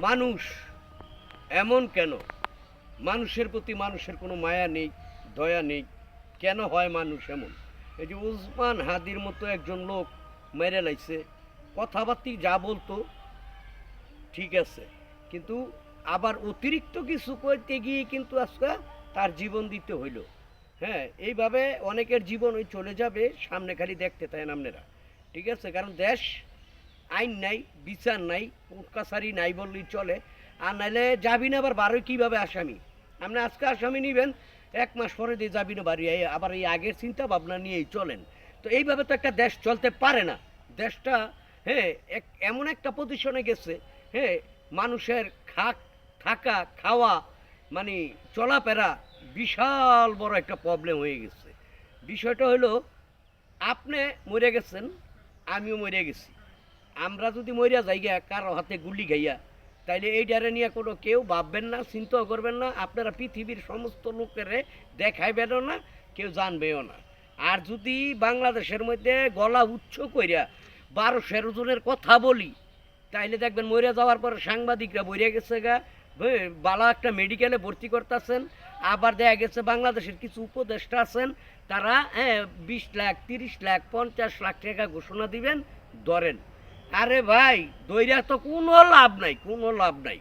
মানুষ এমন কেন? মানুষের প্রতি মানুষের কোনো মায়া নেই, দয়া নেই। কেন হয় মানুষ এমন? এই যে উসমান হাদির মতো একজন লোক মেরে লাইছে, কথাবার্তি যা বলতো ঠিক আছে, কিন্তু আবার অতিরিক্ত কিছু করতে গিয়ে কিন্তু আজকে তার জীবন দিতে হইল। হ্যাঁ, এইভাবে অনেকের জীবন ওই চলে যাবে, সামনে খালি দেখতে থাকেন আপনারা। ঠিক আছে, কারণ দেশ আইন নাই, বিচার নাই, কোর্ট কাছারি নাই বললেই চলে। আর নাইলে যাবিন আবার বারোই কীভাবে আসামি? আপনি আজকে আসামি নেবেন, 1 মাস পরে দিয়ে যাবিন বাড়ি, আবার এই আগের চিন্তা ভাবনা নিয়েই চলেন। তো এইভাবে তো একটা দেশ চলতে পারে না। দেশটা হ্যাঁ এমন একটা পজিশনে গেছে, হ্যাঁ, মানুষের থাকা খাওয়া মানে চলাফেরা বিশাল বড় একটা প্রবলেম হয়ে গেছে। বিষয়টা হলো, আপনি মরে গেছেন, আমিও মরে গেছি। আমরা যদি মরিয়া যাই গিয়া কারো হাতে গুলি খাইয়া, তাইলে এইটারে নিয়ে কোনো কেউ ভাববেন না, চিন্তাও করবেন না, আপনারা পৃথিবীর সমস্ত লোকেরে দেখাইবেনও না, কেউ জানবেও না। আর যদি বাংলাদেশের মধ্যে গলা উচ্চ কইরা 12-13 জনের কথা বলি, তাইলে দেখবেন মরে যাওয়ার পর সাংবাদিকরা মরিয়া গেছে গা, বালা একটা মেডিকেলে ভর্তি করতেছেন। আবার দেখা গেছে বাংলাদেশের কিছু উপদেষ্টা আছেন, তারা 20 লাখ 30 লাখ 50 লাখ টাকা ঘোষণা দিবেন, ধরেন। আরে ভাই, দইরা তো কোনো লাভ নাই, কোনো লাভ নাই।